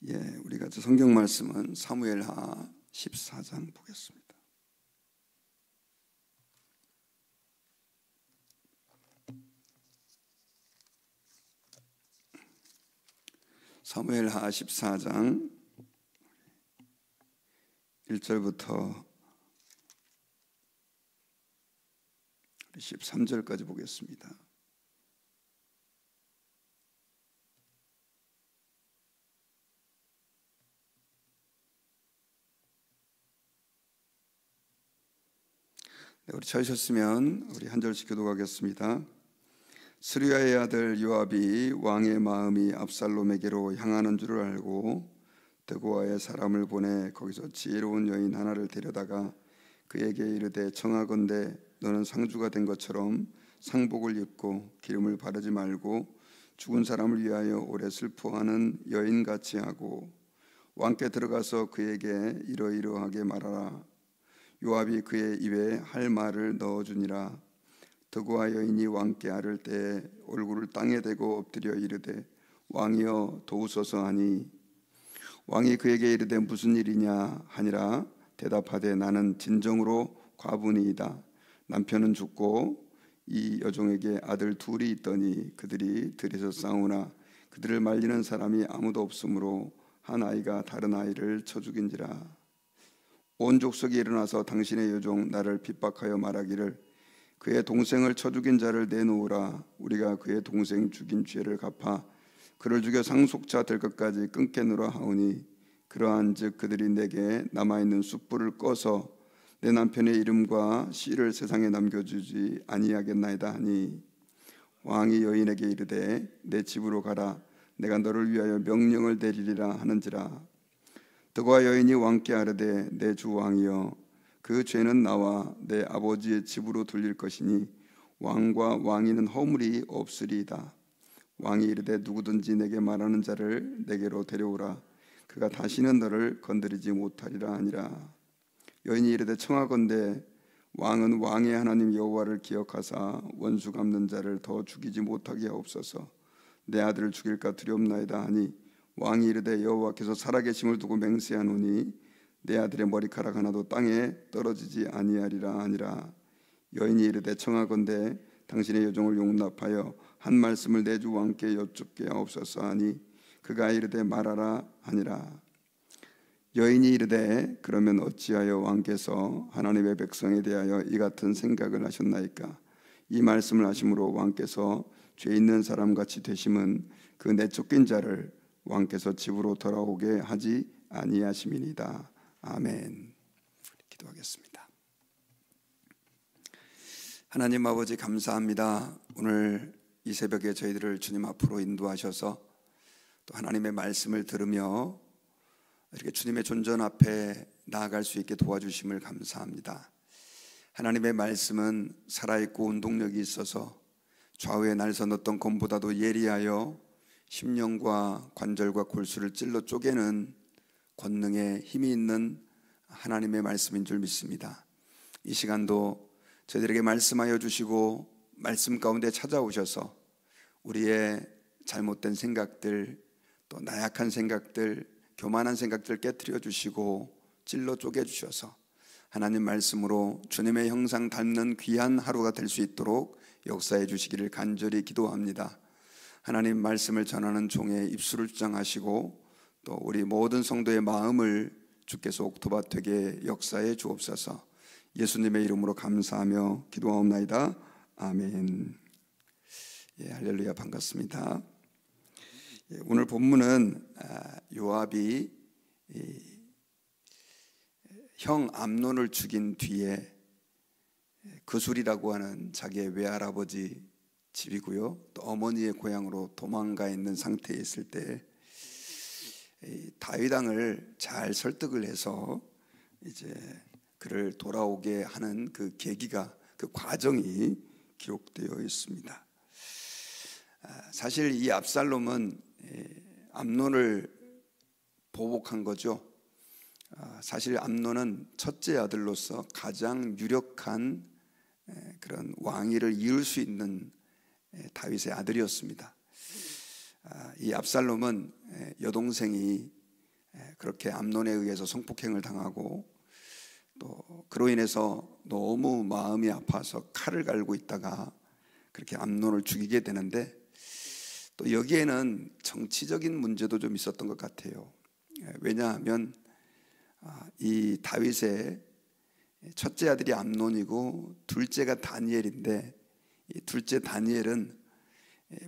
우리가 성경 말씀은 사무엘하 14장 보겠습니다. 사무엘하 14장 1절부터 13절까지 보겠습니다. 우리 찾으셨으면 우리 한 절씩 교독하겠습니다. 스루야의 아들 요압이 왕의 마음이 압살롬에게로 향하는 줄을 알고 드고아의 사람을 보내 거기서 지혜로운 여인 하나를 데려다가 그에게 이르되 청하건대 너는 상주가 된 것처럼 상복을 입고 기름을 바르지 말고 죽은 사람을 위하여 오래 슬퍼하는 여인같이 하고 왕께 들어가서 그에게 이러이러하게 말하라. 요압이 그의 입에 할 말을 넣어주니라. 드고아 여인이 왕께 아를 때에 얼굴을 땅에 대고 엎드려 이르되 왕이여 도우소서 하니 왕이 그에게 이르되 무슨 일이냐 하니라. 대답하되 나는 진정으로 과부니이다. 남편은 죽고 이 여종에게 아들 둘이 있더니 그들이 들에서 싸우나 그들을 말리는 사람이 아무도 없으므로 한 아이가 다른 아이를 쳐 죽인지라. 온 족속이 일어나서 당신의 여종 나를 핍박하여 말하기를 그의 동생을 쳐 죽인 자를 내놓으라. 우리가 그의 동생 죽인 죄를 갚아 그를 죽여 상속자 될 것까지 끊겠노라 하오니 그러한즉 그들이 내게 남아있는 숯불을 꺼서 내 남편의 이름과 씨를 세상에 남겨주지 아니하겠나이다 하니 왕이 여인에게 이르되 내 집으로 가라. 내가 너를 위하여 명령을 내리리라 하는지라. 드고아 여인이 왕께 아뢰되 내 주 왕이여 그 죄는 나와 내 아버지의 집으로 돌릴 것이니 왕과 왕위는 허물이 없으리이다. 왕이 이르되 누구든지 내게 말하는 자를 내게로 데려오라. 그가 다시는 너를 건드리지 못하리라 하니라. 여인이 이르되 청하건대 왕은 왕의 하나님 여호와를 기억하사 원수 갚는 자를 더 죽이지 못하게 하옵소서. 내 아들을 죽일까 두렵나이다 하니 왕이 이르되 여호와께서 살아계심을 두고 맹세하노니 내 아들의 머리카락 하나도 땅에 떨어지지 아니하리라 하니라. 여인이 이르되 청하건대 당신의 여종을 용납하여 한 말씀을 내 주 왕께 여쭙게 하옵소서 하니 그가 이르되 말하라 하니라. 여인이 이르되 그러면 어찌하여 왕께서 하나님의 백성에 대하여 이 같은 생각을 하셨나이까. 이 말씀을 하심으로 왕께서 죄 있는 사람같이 되심은 그 내쫓긴 자를 왕께서 집으로 돌아오게 하지 아니하심이니이다. 아멘. 기도하겠습니다. 하나님 아버지 감사합니다. 오늘 이 새벽에 저희들을 주님 앞으로 인도하셔서 또 하나님의 말씀을 들으며 이렇게 주님의 존전 앞에 나아갈 수 있게 도와주심을 감사합니다. 하나님의 말씀은 살아있고 운동력이 있어서 좌우에 날선 어떤 검보다도 예리하여 심령과 관절과 골수를 찔러 쪼개는 권능에 힘이 있는 하나님의 말씀인 줄 믿습니다. 이 시간도 저희들에게 말씀하여 주시고 말씀 가운데 찾아오셔서 우리의 잘못된 생각들 또 나약한 생각들 교만한 생각들 깨트려 주시고 찔러 쪼개 주셔서 하나님 말씀으로 주님의 형상 닮는 귀한 하루가 될 수 있도록 역사해 주시기를 간절히 기도합니다. 하나님 말씀을 전하는 종의 입술을 주장하시고 또 우리 모든 성도의 마음을 주께서 옥토밭 되게 역사해 주옵소서. 예수님의 이름으로 감사하며 기도하옵나이다. 아멘. 할렐루야. 반갑습니다. 오늘 본문은 요압이 형 암논을 죽인 뒤에 그술이라고 하는 자기의 외할아버지 집이고요, 또 어머니의 고향으로 도망가 있는 상태에 있을 때 다윗 왕을 잘 설득을 해서 이제 그를 돌아오게 하는 그 계기가, 그 과정이 기록되어 있습니다. 사실 이 압살롬은 암논을 보복한 거죠. 사실 암논은 첫째 아들로서 가장 유력한 그런 왕위를 이을 수 있는 다윗의 아들이었습니다. 이 압살롬은 여동생이 그렇게 암논에 의해서 성폭행을 당하고 또 그로 인해서 너무 마음이 아파서 칼을 갈고 있다가 그렇게 암논을 죽이게 되는데, 또 여기에는 정치적인 문제도 좀 있었던 것 같아요. 왜냐하면 이 다윗의 첫째 아들이 암논이고 둘째가 다니엘인데, 이 둘째 다니엘은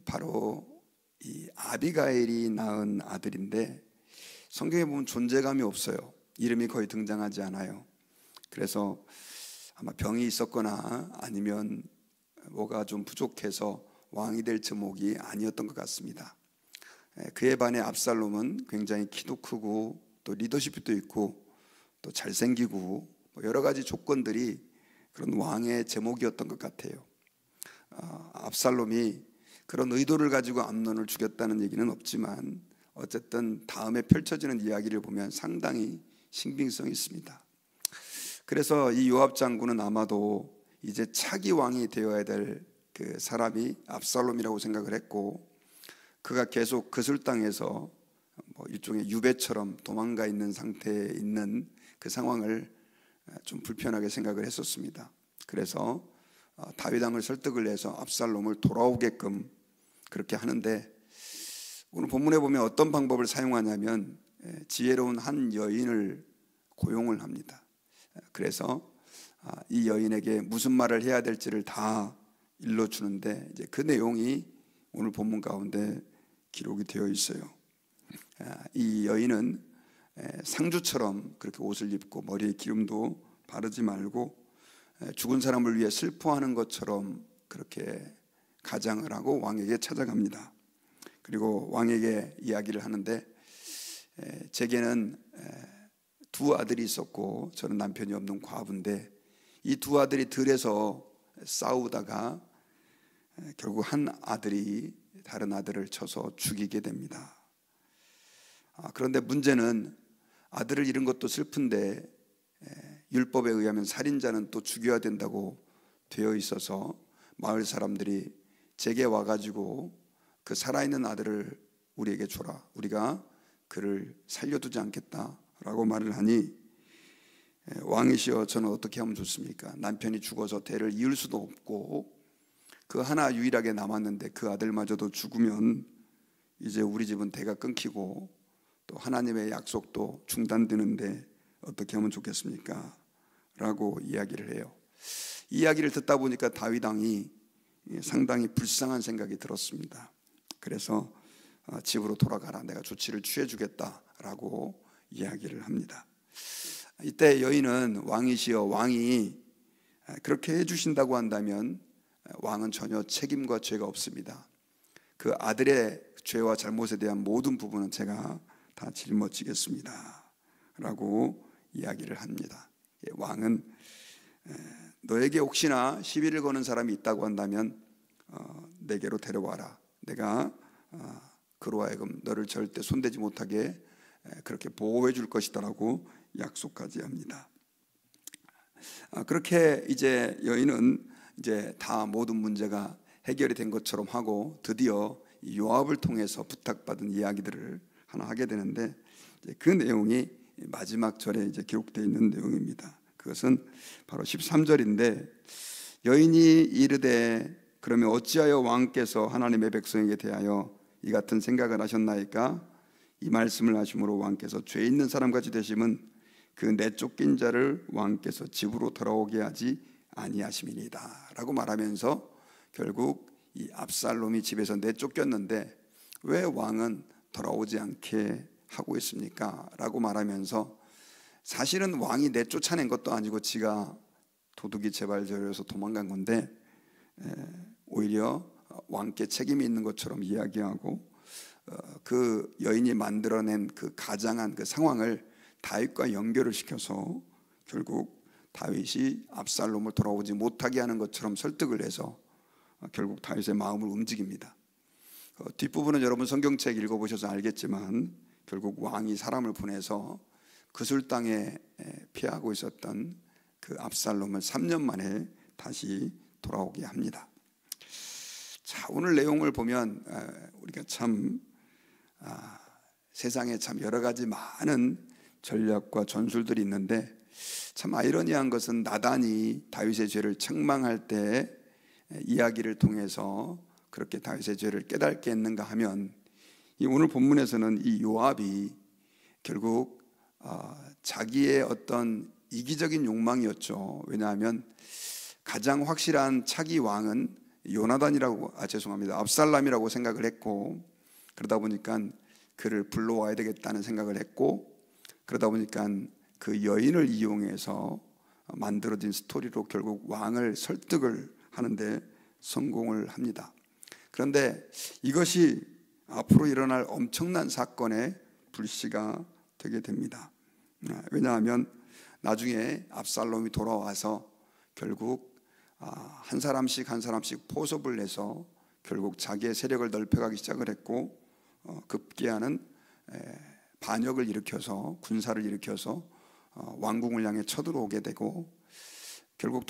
바로 이 아비가일이 낳은 아들인데 성경에 보면 존재감이 없어요. 이름이 거의 등장하지 않아요. 그래서 아마 병이 있었거나 아니면 뭐가 좀 부족해서 왕이 될 제목이 아니었던 것 같습니다. 그에 반해 압살롬은 굉장히 키도 크고 또 리더십도 있고 또 잘생기고 여러 가지 조건들이 그런 왕의 제목이었던 것 같아요. 압살롬이 그런 의도를 가지고 암논을 죽였다는 얘기는 없지만 어쨌든 다음에 펼쳐지는 이야기를 보면 상당히 신빙성이 있습니다. 그래서 이 요압 장군은 아마도 이제 차기 왕이 되어야 될 그 사람이 압살롬이라고 생각을 했고, 그가 계속 그슬 땅에서 일종의 유배처럼 도망가 있는 상태에 있는 그 상황을 좀 불편하게 생각을 했었습니다. 그래서 다윗 왕을 설득을 해서 압살롬을 돌아오게끔 그렇게 하는데, 오늘 본문에 보면 어떤 방법을 사용하냐면 지혜로운 한 여인을 고용을 합니다. 그래서 이 여인에게 무슨 말을 해야 될지를 다 일러주는데, 이제 그 내용이 오늘 본문 가운데 기록이 되어 있어요. 이 여인은 상주처럼 그렇게 옷을 입고 머리에 기름도 바르지 말고 죽은 사람을 위해 슬퍼하는 것처럼 그렇게 가장을 하고 왕에게 찾아갑니다. 그리고 왕에게 이야기를 하는데, 제게는 두 아들이 있었고 저는 남편이 없는 과부인데 이 두 아들이 들에서 싸우다가 결국 한 아들이 다른 아들을 쳐서 죽이게 됩니다. 그런데 문제는 아들을 잃은 것도 슬픈데 율법에 의하면 살인자는 또 죽여야 된다고 되어 있어서 마을 사람들이 제게 와가지고 그 살아있는 아들을 우리에게 줘라, 우리가 그를 살려두지 않겠다라고 말을 하니, 왕이시여 저는 어떻게 하면 좋습니까? 남편이 죽어서 대를 이을 수도 없고 그 하나 유일하게 남았는데 그 아들마저도 죽으면 이제 우리 집은 대가 끊기고 또 하나님의 약속도 중단되는데 어떻게 하면 좋겠습니까? 라고 이야기를 해요. 이 이야기를 듣다 보니까 다윗 왕이 상당히 불쌍한 생각이 들었습니다. 그래서 집으로 돌아가라, 내가 조치를 취해주겠다라고 이야기를 합니다. 이때 여인은 왕이시여, 왕이 그렇게 해주신다고 한다면 왕은 전혀 책임과 죄가 없습니다. 그 아들의 죄와 잘못에 대한 모든 부분은 제가 다 짊어지겠습니다 라고 이야기를 합니다. 왕은 너에게 혹시나 시비를 거는 사람이 있다고 한다면 내게로 데려와라, 내가 그로 하여금 너를 절대 손대지 못하게 그렇게 보호해 줄 것이다 라고 약속까지 합니다. 그렇게 이제 여인은 이제 다 모든 문제가 해결이 된 것처럼 하고 드디어 요압을 통해서 부탁받은 이야기들을 하나 하게 되는데, 그 내용이 마지막 절에 이제 기록되어 있는 내용입니다. 그것은 바로 13절인데, 여인이 이르되 그러면 어찌하여 왕께서 하나님의 백성에게 대하여 이 같은 생각을 하셨나이까? 이 말씀을 하심으로 왕께서 죄 있는 사람같이 되심은 그 내쫓긴 자를 왕께서 집으로 돌아오게 하지 아니하심이니이다 라고 말하면서 결국 이 압살롬이 집에서 내쫓겼는데 왜 왕은 돌아오지 않게 하고 있습니까? 라고 말하면서, 사실은 왕이 내쫓아낸 것도 아니고 지가 도둑이 제발저려서 도망간 건데 오히려 왕께 책임이 있는 것처럼 이야기하고 그 여인이 만들어낸 그 가장한 그 상황을 다윗과 연결을 시켜서 결국 다윗이 압살롬을 돌아오지 못하게 하는 것처럼 설득을 해서 결국 다윗의 마음을 움직입니다. 뒷부분은 여러분 성경책 읽어보셔서 알겠지만 결국 왕이 사람을 보내서 그술 땅에 피하고 있었던 그 압살롬을 3년 만에 다시 돌아오게 합니다. 자, 오늘 내용을 보면 우리가 참 세상에 참 여러 가지 많은 전략과 전술들이 있는데, 참 아이러니한 것은 나단이 다윗의 죄를 책망할 때 이야기를 통해서 그렇게 다윗의 죄를 깨닫게 했는가 하면, 이 오늘 본문에서는 이 요압이 결국 자기의 어떤 이기적인 욕망이었죠. 왜냐하면 가장 확실한 차기 왕은 압살람이라고 생각을 했고, 그러다 보니까 그를 불러와야 되겠다는 생각을 했고, 그러다 보니까 그 여인을 이용해서 만들어진 스토리로 결국 왕을 설득을 하는데 성공을 합니다. 그런데 이것이 앞으로 일어날 엄청난 사건의 불씨가 되게 됩니다. 왜냐하면 나중에 압살롬이 돌아와서 결국 한 사람씩 포섭을 해서 결국 자기의 세력을 넓혀가기 시작을 했고, 급기야는 반역을 일으켜서, 군사를 일으켜서 왕궁을 향해 쳐들어오게 되고, 결국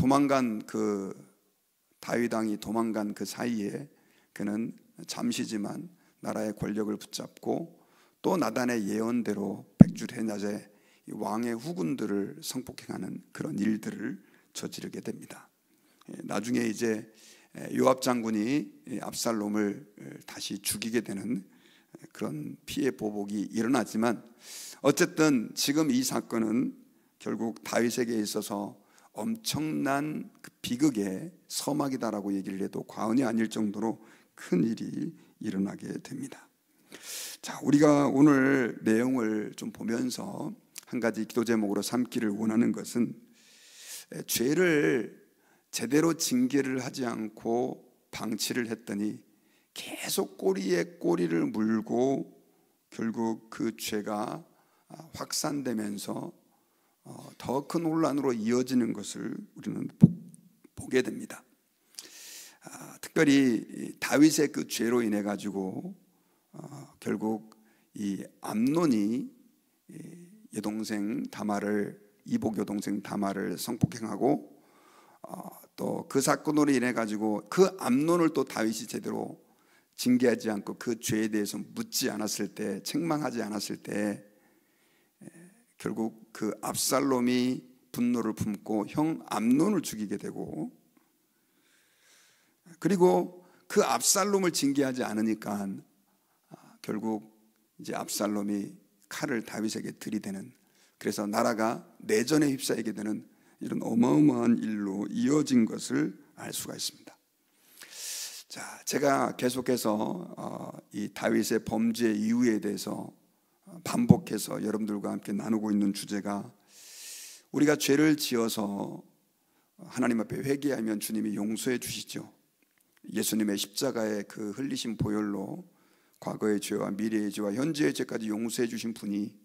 다윗 왕이 도망간 그 사이에 그는 잠시지만 나라의 권력을 붙잡고, 또 나단의 예언대로 백주해낮에 왕의 후군들을 성폭행하는 그런 일들을 저지르게 됩니다. 나중에 이제 요압 장군이 압살롬을 다시 죽이게 되는 그런 피해 보복이 일어나지만, 어쨌든 지금 이 사건은 결국 다윗에게 있어서 엄청난 그 비극의 서막이다라고 얘기를 해도 과언이 아닐 정도로 큰 일이 일어나게 됩니다. 자, 우리가 오늘 내용을 좀 보면서 한 가지 기도 제목으로 삼기를 원하는 것은, 죄를 제대로 징계를 하지 않고 방치를 했더니 계속 꼬리에 꼬리를 물고 결국 그 죄가 확산되면서 더 큰 혼란으로 이어지는 것을 우리는 보게 됩니다. 특별히 다윗의 그 죄로 인해 가지고 결국 이 암논이 이복 여동생 다말을 성폭행하고, 또 그 사건으로 인해 가지고 그 암논을 또 다윗이 제대로 징계하지 않고 그 죄에 대해서 묻지 않았을 때, 책망하지 않았을 때, 결국 그 압살롬이 분노를 품고 형 암논을 죽이게 되고, 그리고 그 압살롬을 징계하지 않으니까 결국 이제 압살롬이 칼을 다윗에게 들이대는, 그래서 나라가 내전에 휩싸이게 되는 이런 어마어마한 일로 이어진 것을 알 수가 있습니다. 자, 제가 계속해서 이 다윗의 범죄 이유에 대해서 반복해서 여러분들과 함께 나누고 있는 주제가, 우리가 죄를 지어서 하나님 앞에 회개하면 주님이 용서해 주시죠. 예수님의 십자가의 그 흘리신 보혈로 과거의 죄와 미래의 죄와 현재의 죄까지 용서해 주신 분이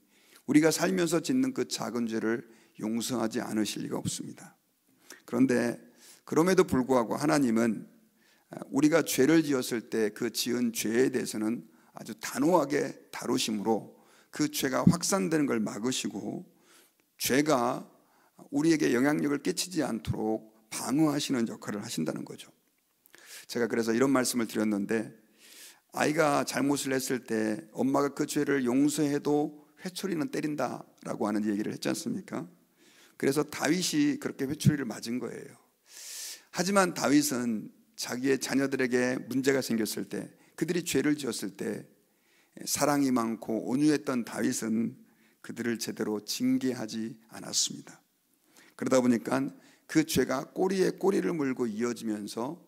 우리가 살면서 짓는 그 작은 죄를 용서하지 않으실 리가 없습니다. 그런데 그럼에도 불구하고 하나님은 우리가 죄를 지었을 때 그 지은 죄에 대해서는 아주 단호하게 다루심으로 그 죄가 확산되는 걸 막으시고, 죄가 우리에게 영향력을 끼치지 않도록 방어하시는 역할을 하신다는 거죠. 제가 그래서 이런 말씀을 드렸는데, 아이가 잘못을 했을 때 엄마가 그 죄를 용서해도 회초리는 때린다라고 하는 얘기를 했지 않습니까? 그래서 다윗이 그렇게 회초리를 맞은 거예요. 하지만 다윗은 자기의 자녀들에게 문제가 생겼을 때, 그들이 죄를 지었을 때 사랑이 많고 온유했던 다윗은 그들을 제대로 징계하지 않았습니다. 그러다 보니까 그 죄가 꼬리에 꼬리를 물고 이어지면서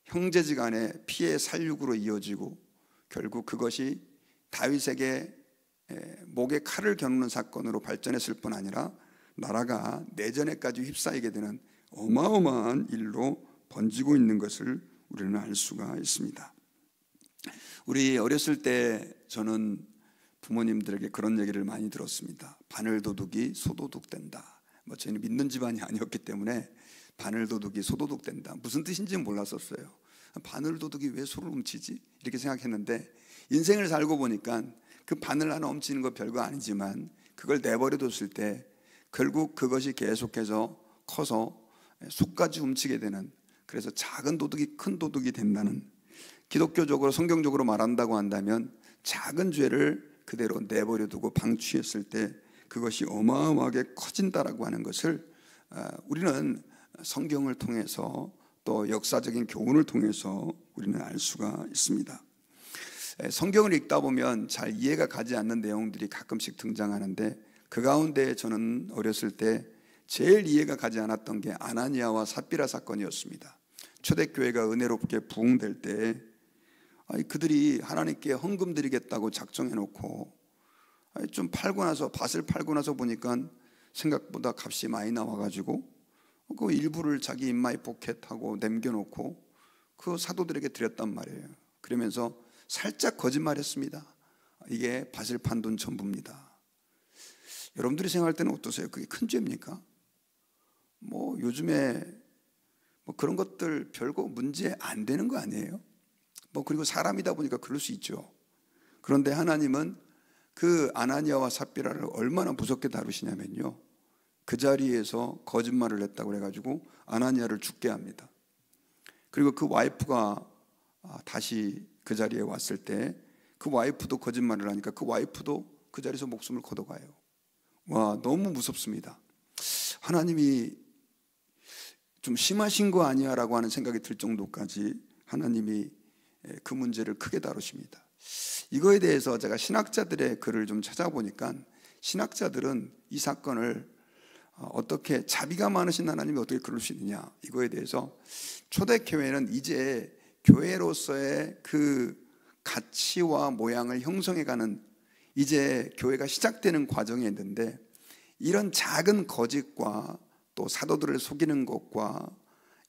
형제지간의 피해 살육으로 이어지고, 결국 그것이 다윗에게 목에 칼을 겨누는 사건으로 발전했을 뿐 아니라 나라가 내전에까지 휩싸이게 되는 어마어마한 일로 번지고 있는 것을 우리는 알 수가 있습니다. 우리 어렸을 때 저는 부모님들에게 그런 얘기를 많이 들었습니다. 바늘도둑이 소도둑된다. 저희는 믿는 집안이 아니었기 때문에 바늘도둑이 소도둑된다, 무슨 뜻인지는 몰랐었어요. 바늘도둑이 왜 소를 훔치지? 이렇게 생각했는데, 인생을 살고 보니까 그 바늘 하나 훔치는 거 별거 아니지만 그걸 내버려뒀을 때 결국 그것이 계속해서 커서 속까지 훔치게 되는, 그래서 작은 도둑이 큰 도둑이 된다는, 기독교적으로 성경적으로 말한다고 한다면 작은 죄를 그대로 내버려 두고 방치했을 때 그것이 어마어마하게 커진다라고 하는 것을 우리는 성경을 통해서 또 역사적인 교훈을 통해서 우리는 알 수가 있습니다. 성경을 읽다 보면 잘 이해가 가지 않는 내용들이 가끔씩 등장하는데, 그 가운데 저는 어렸을 때 제일 이해가 가지 않았던 게 아나니아와 삽비라 사건이었습니다. 초대교회가 은혜롭게 부흥될 때 그들이 하나님께 헌금 드리겠다고 작정해놓고 좀 팔고 나서, 밭을 팔고 나서 보니까 생각보다 값이 많이 나와가지고 그 일부를 자기 인마이 포켓하고 남겨놓고 그 사도들에게 드렸단 말이에요. 그러면서 살짝 거짓말했습니다. 이게 밭을 판 돈 전부입니다. 여러분들이 생각할 때는 어떠세요? 그게 큰 죄입니까? 요즘에 그런 것들 별거 문제 안 되는 거 아니에요? 그리고 사람이다 보니까 그럴 수 있죠. 그런데 하나님은 그 아나니아와 삽비라를 얼마나 무섭게 다루시냐면요, 그 자리에서 거짓말을 했다고 해가지고 아나니아를 죽게 합니다. 그리고 그 와이프가 다시 그 자리에 왔을 때 그 와이프도 거짓말을 하니까 그 와이프도 그 자리에서 목숨을 걷어가요. 와, 너무 무섭습니다. 하나님이 좀 심하신 거 아니야 라고 하는 생각이 들 정도까지 하나님이 그 문제를 크게 다루십니다. 이거에 대해서 제가 신학자들의 글을 좀 찾아보니까 신학자들은 이 사건을 어떻게, 자비가 많으신 하나님이 어떻게 그럴 수 있느냐, 이거에 대해서 초대교회는 이제 교회로서의 그 가치와 모양을 형성해가는 이제 교회가 시작되는 과정에 있는데, 이런 작은 거짓과 또 사도들을 속이는 것과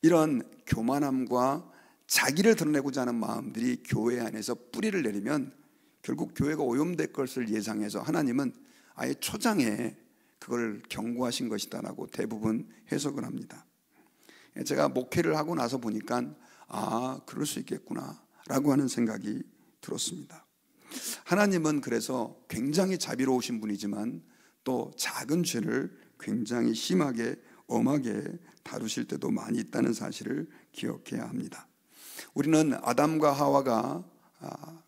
이런 교만함과 자기를 드러내고자 하는 마음들이 교회 안에서 뿌리를 내리면 결국 교회가 오염될 것을 예상해서 하나님은 아예 초장에 그걸 경고하신 것이다라고 대부분 해석을 합니다. 제가 목회를 하고 나서 보니까 그럴 수 있겠구나 라고 하는 생각이 들었습니다. 하나님은 그래서 굉장히 자비로우신 분이지만 또 작은 죄를 굉장히 심하게 엄하게 다루실 때도 많이 있다는 사실을 기억해야 합니다. 우리는 아담과 하와가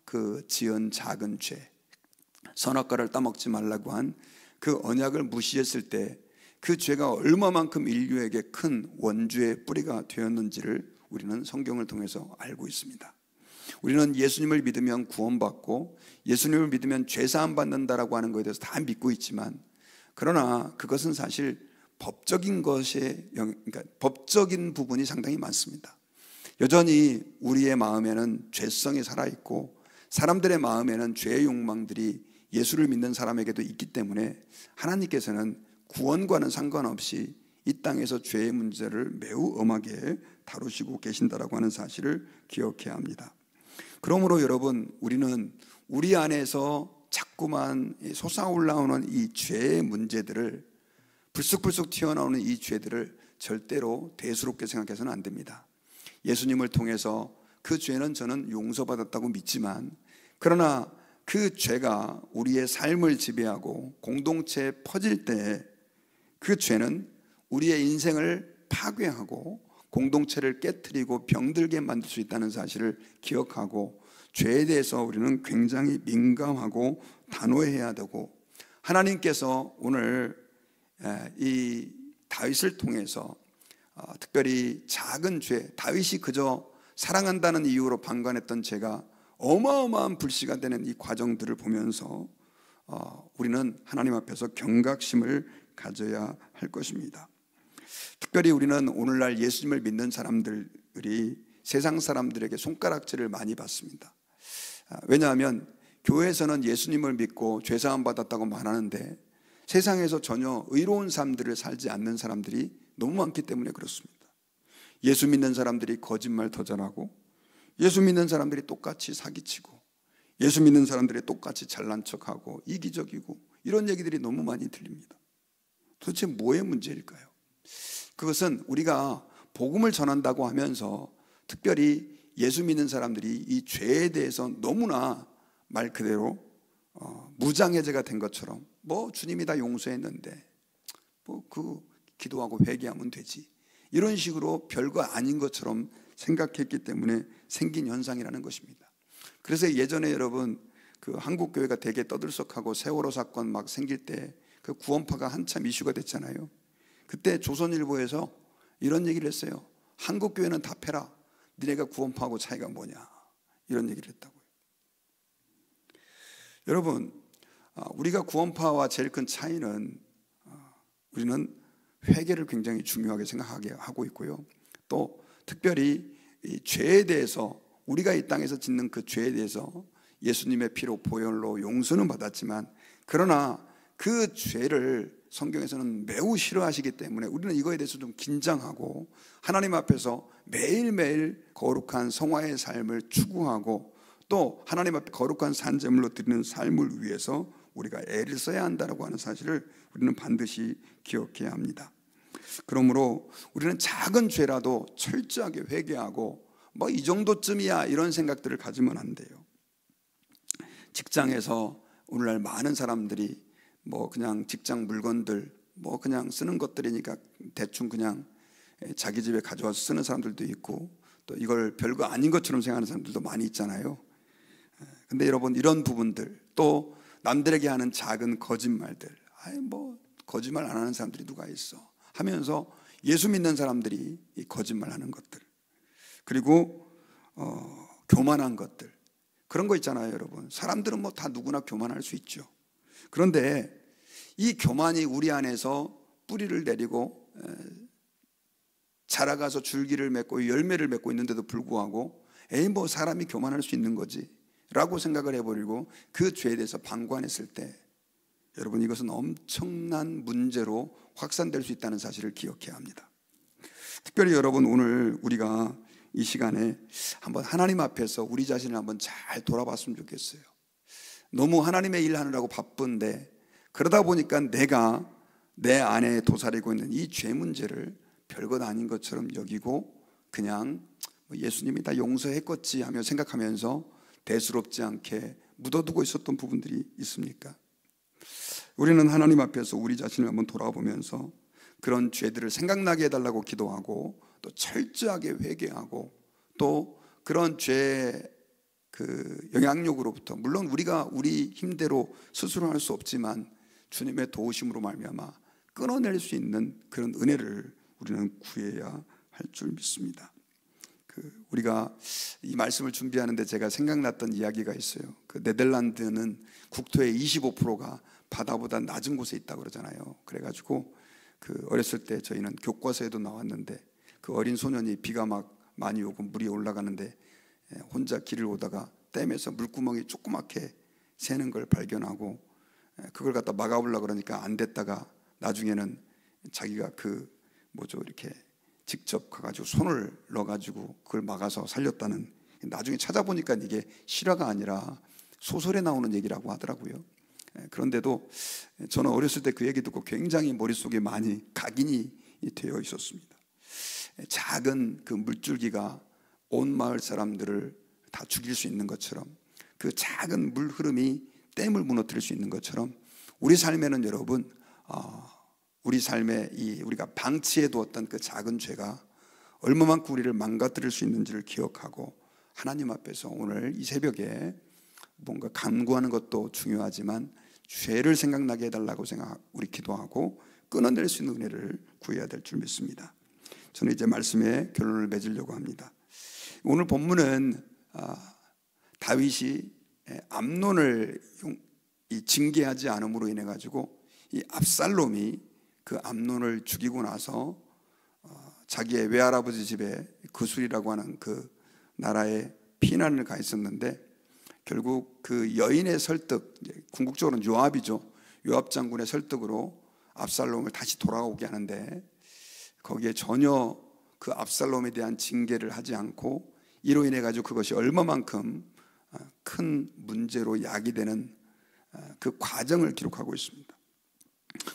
그 지은 작은 죄, 선악과를 따먹지 말라고 한 그 언약을 무시했을 때 그 죄가 얼마만큼 인류에게 큰 원죄의 뿌리가 되었는지를 우리는 성경을 통해서 알고 있습니다. 우리는 예수님을 믿으면 구원받고 예수님을 믿으면 죄사함 받는다라고 하는 것에 대해서 다 믿고 있지만, 그러나 그것은 사실 법적인 그러니까 법적인 부분이 상당히 많습니다. 여전히 우리의 마음에는 죄성이 살아있고 사람들의 마음에는 죄의 욕망들이 예수를 믿는 사람에게도 있기 때문에 하나님께서는 구원과는 상관없이 이 땅에서 죄의 문제를 매우 엄하게 다루시고 계신다라고 하는 사실을 기억해야 합니다. 그러므로 여러분, 우리는 우리 안에서 자꾸만 솟아올라오는 이 죄의 문제들을, 불쑥불쑥 튀어나오는 이 죄들을 절대로 대수롭게 생각해서는 안 됩니다. 예수님을 통해서 그 죄는 저는 용서받았다고 믿지만, 그러나 그 죄가 우리의 삶을 지배하고 공동체에 퍼질 때 그 죄는 우리의 인생을 파괴하고 공동체를 깨트리고 병들게 만들 수 있다는 사실을 기억하고, 죄에 대해서 우리는 굉장히 민감하고 단호해야 되고, 하나님께서 오늘 이 다윗을 통해서 특별히 작은 죄, 다윗이 그저 사랑한다는 이유로 방관했던 죄가 어마어마한 불씨가 되는 이 과정들을 보면서 우리는 하나님 앞에서 경각심을 가져야 할 것입니다. 특별히 우리는 오늘날 예수님을 믿는 사람들이 세상 사람들에게 손가락질을 많이 받습니다. 왜냐하면 교회에서는 예수님을 믿고 죄사함 받았다고 말하는데 세상에서 전혀 의로운 삶들을 살지 않는 사람들이 너무 많기 때문에 그렇습니다. 예수 믿는 사람들이 거짓말 더 잘하고, 예수 믿는 사람들이 똑같이 사기치고, 예수 믿는 사람들이 똑같이 잘난 척하고 이기적이고, 이런 얘기들이 너무 많이 들립니다. 도대체 뭐의 문제일까요? 그것은 우리가 복음을 전한다고 하면서 특별히 예수 믿는 사람들이 이 죄에 대해서 너무나 말 그대로 무장해제가 된 것처럼, 주님이 다 용서했는데 그 기도하고 회개하면 되지, 이런 식으로 별거 아닌 것처럼 생각했기 때문에 생긴 현상이라는 것입니다. 그래서 예전에 여러분 그 한국 교회가 되게 떠들썩하고 세월호 사건 막 생길 때 그 구원파가 한참 이슈가 됐잖아요. 그때 조선일보에서 이런 얘기를 했어요. 한국 교회는 다 패라. 니네가 구원파하고 차이가 뭐냐, 이런 얘기를 했다고요. 여러분, 우리가 구원파와 제일 큰 차이는 우리는 회개를 굉장히 중요하게 생각하게 하고 있고요. 또 특별히 이 죄에 대해서, 우리가 이 땅에서 짓는 그 죄에 대해서 예수님의 피로 보혈로 용서는 받았지만, 그러나 그 죄를 성경에서는 매우 싫어하시기 때문에 우리는 이거에 대해서 좀 긴장하고 하나님 앞에서 매일매일 거룩한 성화의 삶을 추구하고 또 하나님 앞에 거룩한 산제물로 드리는 삶을 위해서 우리가 애를 써야 한다고 하는 사실을 우리는 반드시 기억해야 합니다. 그러므로 우리는 작은 죄라도 철저하게 회개하고 뭐 이 정도쯤이야 이런 생각들을 가지면 안 돼요. 직장에서 오늘날 많은 사람들이 뭐 그냥 직장 물건들 뭐 그냥 쓰는 것들이니까 대충 그냥 자기 집에 가져와서 쓰는 사람들도 있고, 또 이걸 별거 아닌 것처럼 생각하는 사람들도 많이 있잖아요. 근데 여러분, 이런 부분들, 또 남들에게 하는 작은 거짓말들, 뭐 거짓말 안 하는 사람들이 누가 있어 하면서 예수 믿는 사람들이 이 거짓말하는 것들, 그리고 교만한 것들, 그런 거 있잖아요. 여러분, 사람들은 뭐 다 누구나 교만할 수 있죠. 그런데 이 교만이 우리 안에서 뿌리를 내리고 자라가서 줄기를 맺고 열매를 맺고 있는데도 불구하고 에이 뭐 사람이 교만할 수 있는 거지 라고 생각을 해버리고 그 죄에 대해서 방관했을 때, 여러분, 이것은 엄청난 문제로 확산될 수 있다는 사실을 기억해야 합니다. 특별히 여러분, 오늘 우리가 이 시간에 한번 하나님 앞에서 우리 자신을 한번 잘 돌아봤으면 좋겠어요. 너무 하나님의 일 하느라고 바쁜데 그러다 보니까 내가 내 안에 도사리고 있는 이 죄 문제를 별것 아닌 것처럼 여기고 그냥 예수님이 다 용서했겠지 하며 생각하면서 대수롭지 않게 묻어두고 있었던 부분들이 있습니까? 우리는 하나님 앞에서 우리 자신을 한번 돌아보면서 그런 죄들을 생각나게 해달라고 기도하고 또 철저하게 회개하고 또 그런 죄의 그 영향력으로부터, 물론 우리가 우리 힘대로 스스로 할 수 없지만 주님의 도우심으로 말미암아 끊어낼 수 있는 그런 은혜를 우리는 구해야 할 줄 믿습니다. 우리가 이 말씀을 준비하는데 제가 생각났던 이야기가 있어요. 그 네덜란드는 국토의 25%가 바다보다 낮은 곳에 있다고 그러잖아요. 그래가지고 그 어렸을 때 저희는 교과서에도 나왔는데 그 어린 소년이 비가 막 많이 오고 물이 올라가는데 혼자 길을 오다가 댐에서 물구멍이 조그맣게 새는 걸 발견하고 그걸 갖다 막아보려고 그러니까 안 됐다가 나중에는 자기가 이렇게 직접 가가지고 손을 넣어가지고 그걸 막아서 살렸다는, 나중에 찾아보니까 이게 실화가 아니라 소설에 나오는 얘기라고 하더라고요. 그런데도 저는 어렸을 때 그 얘기 듣고 굉장히 머릿속에 많이 각인이 되어 있었습니다. 작은 그 물줄기가 온 마을 사람들을 다 죽일 수 있는 것처럼, 그 작은 물 흐름이 댐을 무너뜨릴 수 있는 것처럼 우리 삶에는 여러분, 우리 삶에 우리가 방치해 두었던 그 작은 죄가 얼마만큼 우리를 망가뜨릴 수 있는지를 기억하고 하나님 앞에서 오늘 이 새벽에 뭔가 간구하는 것도 중요하지만 죄를 생각나게 해달라고 우리 기도하고 끊어낼 수 있는 은혜를 구해야 될 줄 믿습니다. 저는 이제 말씀의 결론을 맺으려고 합니다. 오늘 본문은 다윗이 암논을 징계하지 않음으로 인해 가지고 이 압살롬이 그 암논을 죽이고 나서 자기의 외할아버지 집에 그술이라고 하는 그 나라에 피난을 가 있었는데, 결국 그 여인의 설득, 궁극적으로는 요압이죠. 요압 장군의 설득으로 압살롬을 다시 돌아오게 하는데, 거기에 전혀 그 압살롬에 대한 징계를 하지 않고 이로 인해 가지고 그것이 얼마만큼 큰 문제로 야기되는 그 과정을 기록하고 있습니다.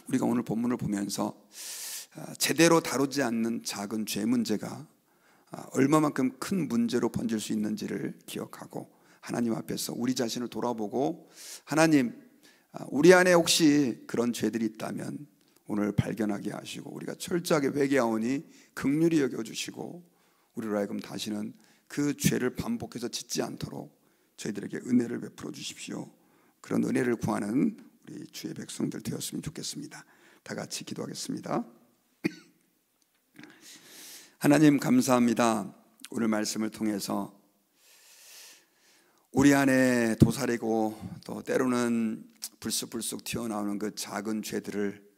우리가 오늘 본문을 보면서 제대로 다루지 않는 작은 죄 문제가 얼마만큼 큰 문제로 번질 수 있는지를 기억하고 하나님 앞에서 우리 자신을 돌아보고, 하나님, 우리 안에 혹시 그런 죄들이 있다면 오늘 발견하게 하시고 우리가 철저하게 회개하오니 긍휼히 여겨주시고 우리로 하여금 다시는 그 죄를 반복해서 짓지 않도록 저희들에게 은혜를 베풀어 주십시오. 그런 은혜를 구하는 우리 주의 백성들 되었으면 좋겠습니다. 다 같이 기도하겠습니다. 하나님 감사합니다. 오늘 말씀을 통해서 우리 안에 도사리고 또 때로는 불쑥불쑥 튀어나오는 그 작은 죄들을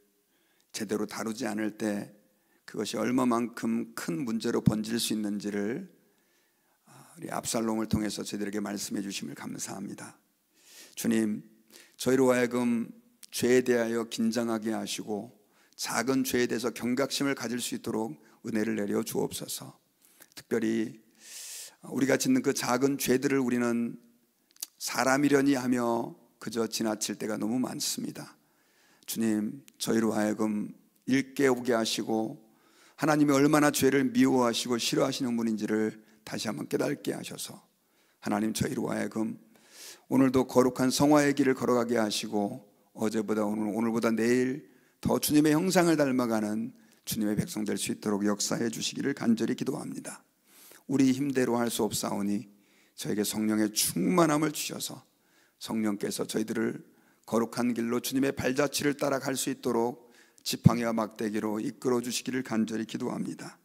제대로 다루지 않을 때 그것이 얼마만큼 큰 문제로 번질 수 있는지를 우리 압살롬을 통해서 저희들에게 말씀해 주심을 감사합니다. 주님, 저희로 하여금 죄에 대하여 긴장하게 하시고 작은 죄에 대해서 경각심을 가질 수 있도록 은혜를 내려 주옵소서. 특별히 우리가 짓는 그 작은 죄들을 우리는 사람이려니 하며 그저 지나칠 때가 너무 많습니다. 주님, 저희로 하여금 일깨우게 하시고 하나님이 얼마나 죄를 미워하시고 싫어하시는 분인지를 다시 한번 깨닫게 하셔서 하나님, 저희로 하여금 오늘도 거룩한 성화의 길을 걸어가게 하시고 어제보다 오늘보다 내일 더 주님의 형상을 닮아가는 주님의 백성 될 수 있도록 역사해 주시기를 간절히 기도합니다. 우리 힘대로 할 수 없사오니 저에게 성령의 충만함을 주셔서 성령께서 저희들을 거룩한 길로 주님의 발자취를 따라갈 수 있도록 지팡이와 막대기로 이끌어 주시기를 간절히 기도합니다.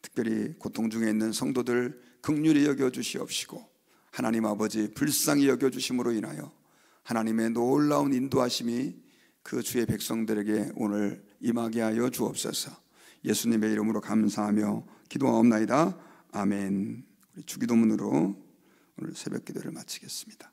특별히 고통 중에 있는 성도들 긍휼히 여겨 주시옵시고 하나님 아버지 불쌍히 여겨 주심으로 인하여 하나님의 놀라운 인도하심이 그 주의 백성들에게 오늘 임하게 하여 주옵소서. 예수님의 이름으로 감사하며 기도하옵나이다. 아멘. 우리 주기도문으로 오늘 새벽 기도를 마치겠습니다.